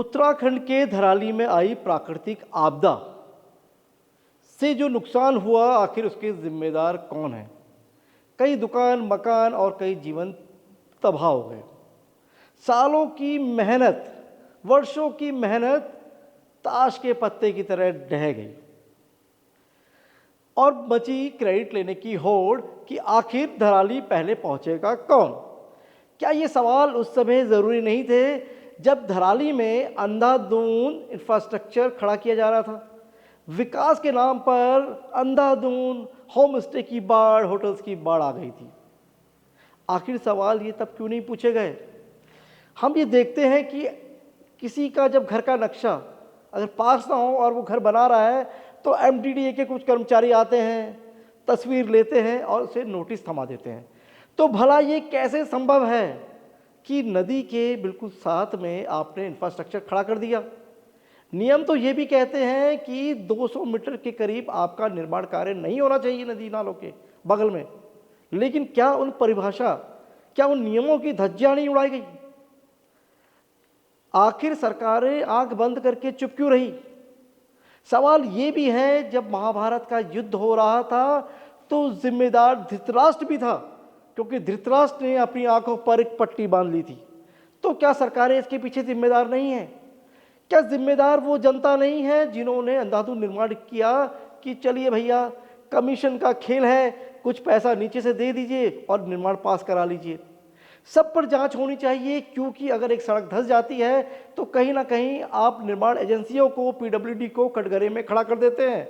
उत्तराखंड के धराली में आई प्राकृतिक आपदा से जो नुकसान हुआ, आखिर उसके जिम्मेदार कौन है। कई दुकान, मकान और कई जीवन तबाह हो गए। सालों की मेहनत, वर्षों की मेहनत ताश के पत्ते की तरह ढह गई और बची क्रेडिट लेने की होड़ कि आखिर धराली पहले पहुंचेगा कौन। क्या ये सवाल उस समय ज़रूरी नहीं थे जब धराली में अंधाधुंध इंफ्रास्ट्रक्चर खड़ा किया जा रहा था। विकास के नाम पर अंधाधुंध होम स्टे की बाढ़, होटल्स की बाढ़ आ गई थी। आखिर सवाल ये तब क्यों नहीं पूछे गए। हम ये देखते हैं कि किसी का जब घर का नक्शा अगर पास ना हो और वो घर बना रहा है तो एमटीडीए के कुछ कर्मचारी आते हैं, तस्वीर लेते हैं और उसे नोटिस थमा देते हैं। तो भला ये कैसे संभव है कि नदी के बिल्कुल साथ में आपने इंफ्रास्ट्रक्चर खड़ा कर दिया। नियम तो ये भी कहते हैं कि 200 मीटर के करीब आपका निर्माण कार्य नहीं होना चाहिए नदी नालों के बगल में, लेकिन क्या उन नियमों की धज्जियां नहीं उड़ाई गई। आखिर सरकारें आंख बंद करके चुप क्यों रही। सवाल ये भी है, जब महाभारत का युद्ध हो रहा था तो जिम्मेदार धृतराष्ट्र भी था, क्योंकि धृतराष्ट्र ने अपनी आंखों पर एक पट्टी बांध ली थी। तो क्या सरकारें इसके पीछे जिम्मेदार नहीं हैं। क्या जिम्मेदार वो जनता नहीं है जिन्होंने अंधाधुंध निर्माण किया कि चलिए भैया कमीशन का खेल है, कुछ पैसा नीचे से दे दीजिए और निर्माण पास करा लीजिए। सब पर जांच होनी चाहिए, क्योंकि अगर एक सड़क धंस जाती है तो कहीं ना कहीं आप निर्माण एजेंसियों को, पीडब्ल्यूडी को कटघरे में खड़ा कर देते हैं।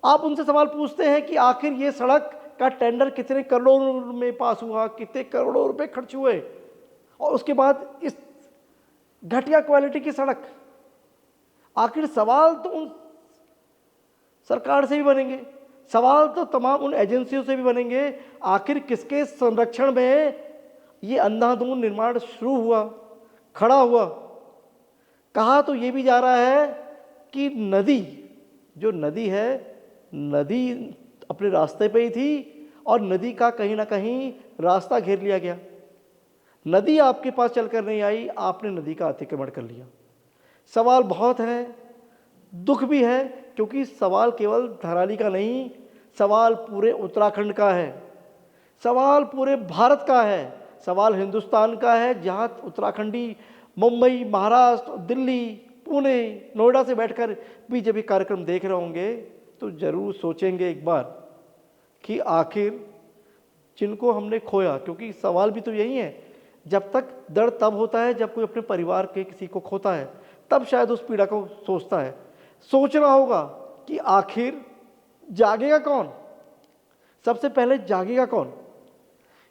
आप उनसे सवाल पूछते हैं कि आखिर ये सड़क का टेंडर कितने करोड़ों में पास हुआ, कितने करोड़ों रुपए खर्च हुए, और उसके बाद इस घटिया क्वालिटी की सड़क। आखिर सवाल तो उन सरकार से भी बनेंगे, सवाल तो तमाम उन एजेंसियों से भी बनेंगे। आखिर किसके संरक्षण में ये अंधाधुंध निर्माण शुरू हुआ, खड़ा हुआ। कहा तो ये भी जा रहा है कि नदी अपने रास्ते पे ही थी और नदी का कहीं ना कहीं रास्ता घेर लिया गया। नदी आपके पास चलकर नहीं आई, आपने नदी का अतिक्रमण कर लिया। सवाल बहुत है, दुख भी है, क्योंकि सवाल केवल धराली का नहीं, सवाल पूरे उत्तराखंड का है, सवाल पूरे भारत का है, सवाल हिंदुस्तान का है, जहाँ उत्तराखंडी मुंबई, महाराष्ट्र, दिल्ली, पुणे, नोएडा से बैठकर भी जब ये कार्यक्रम देख रहे होंगे तो ज़रूर सोचेंगे एक बार कि आखिर जिनको हमने खोया, क्योंकि सवाल भी तो यही है, जब तक दर्द तब होता है जब कोई अपने परिवार के किसी को खोता है, तब शायद उस पीड़ा को सोचता है। सोचना होगा कि आखिर जागेगा कौन, सबसे पहले जागेगा कौन।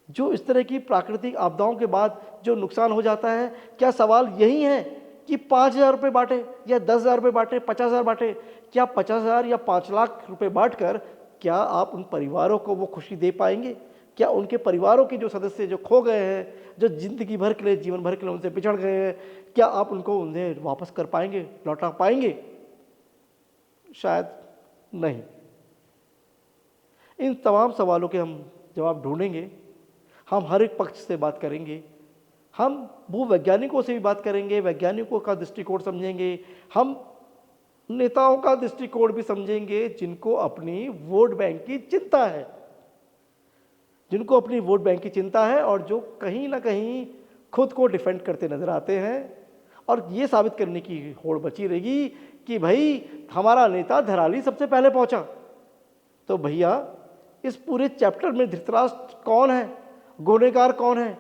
जो इस तरह की प्राकृतिक आपदाओं के बाद जो नुकसान हो जाता है, क्या सवाल यही है कि 5,000 रुपये बांटे या 10,000 रुपये बांटे, 50,000 बांटे। क्या 50,000 या 5 लाख रुपये बांटकर क्या आप उन परिवारों को वो खुशी दे पाएंगे। क्या उनके परिवारों के जो सदस्य जो खो गए हैं, जो जिंदगी भर के लिए, जीवन भर के लिए उनसे बिछड़ गए हैं, क्या आप उन्हें वापस कर पाएंगे, लौटा पाएंगे। शायद नहीं। इन तमाम सवालों के हम जवाब ढूंढेंगे। हम हर एक पक्ष से बात करेंगे, हम भूवैज्ञानिकों से भी बात करेंगे, वैज्ञानिकों का दृष्टिकोण समझेंगे, हम नेताओं का दृष्टिकोण भी समझेंगे, जिनको अपनी वोट बैंक की चिंता है, और जो कहीं ना कहीं खुद को डिफेंड करते नजर आते हैं और ये साबित करने की होड़ बची रहेगी कि भाई हमारा नेता धराली सबसे पहले पहुंचा। तो भैया इस पूरे चैप्टर में धृतराष्ट्र कौन है, गुनहगार कौन है।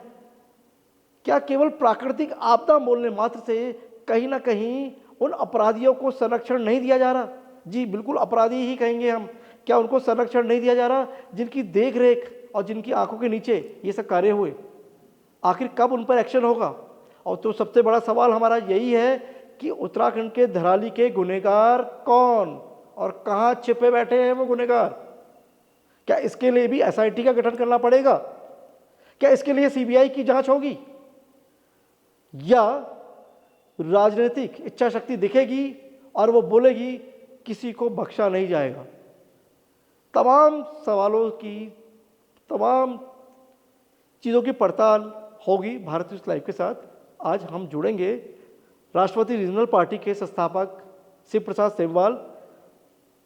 क्या केवल प्राकृतिक आपदा बोलने मात्र से कहीं ना कहीं उन अपराधियों को संरक्षण नहीं दिया जा रहा। जी बिल्कुल, अपराधी ही कहेंगे हम। क्या उनको संरक्षण नहीं दिया जा रहा, जिनकी देख रेख और जिनकी आंखों के नीचे ये सब कार्य हुए। आखिर कब उन पर एक्शन होगा। और तो सबसे बड़ा सवाल हमारा यही है कि उत्तराखंड के धराली के गुनहगार कौन और कहाँ छिपे बैठे हैं वो गुनहगार। क्या इसके लिए भी एसआईटी का गठन करना पड़ेगा। क्या इसके लिए सीबीआई की जांच होगी, या राजनीतिक इच्छा शक्ति दिखेगी और वो बोलेगी किसी को बख्शा नहीं जाएगा। तमाम सवालों की, तमाम चीज़ों की पड़ताल होगी भारत न्यूज़ लाइव के साथ। आज हम जुड़ेंगे राष्ट्रवादी रीजनल पार्टी के संस्थापक शिव प्रसाद सेमवाल,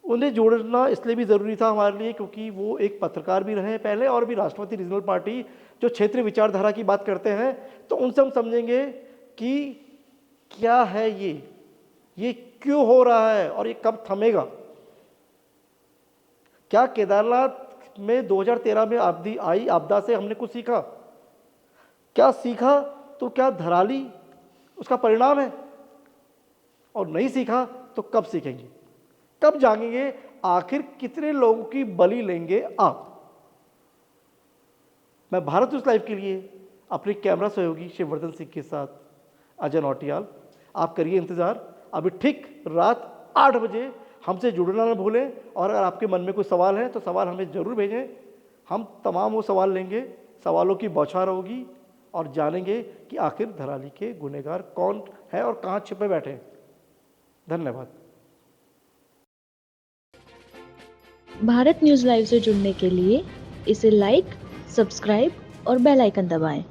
उन्हें जोड़ना इसलिए भी ज़रूरी था हमारे लिए क्योंकि वो एक पत्रकार भी रहे हैं पहले, और भी राष्ट्रवादी रीजनल पार्टी जो क्षेत्रीय विचारधारा की बात करते हैं, तो उनसे हम समझेंगे कि क्या है ये क्यों हो रहा है और ये कब थमेगा। क्या केदारनाथ में 2013 में आपदा से हमने कुछ सीखा? क्या सीखा तो क्या धराली उसका परिणाम है? और नहीं सीखा तो कब सीखेंगे, कब जानेंगे आखिर कितने लोगों की बलि लेंगे आप? मैं भारत न्यूज़ लाइव के लिए अपने कैमरा सहयोगी शिववर्धन सिंह के साथ अजय नौटियाल, आप करिए इंतज़ार। अभी ठीक रात 8 बजे हमसे जुड़ना ना भूलें, और अगर आपके मन में कोई सवाल है तो सवाल हमें ज़रूर भेजें, हम तमाम वो सवाल लेंगे, सवालों की बौछार होगी और जानेंगे कि आखिर धराली के गुनहगार कौन है और कहाँ छिपे बैठे हैं। धन्यवाद। भारत न्यूज़ लाइव से जुड़ने के लिए इसे लाइक, सब्सक्राइब और बेल आइकन दबाएं।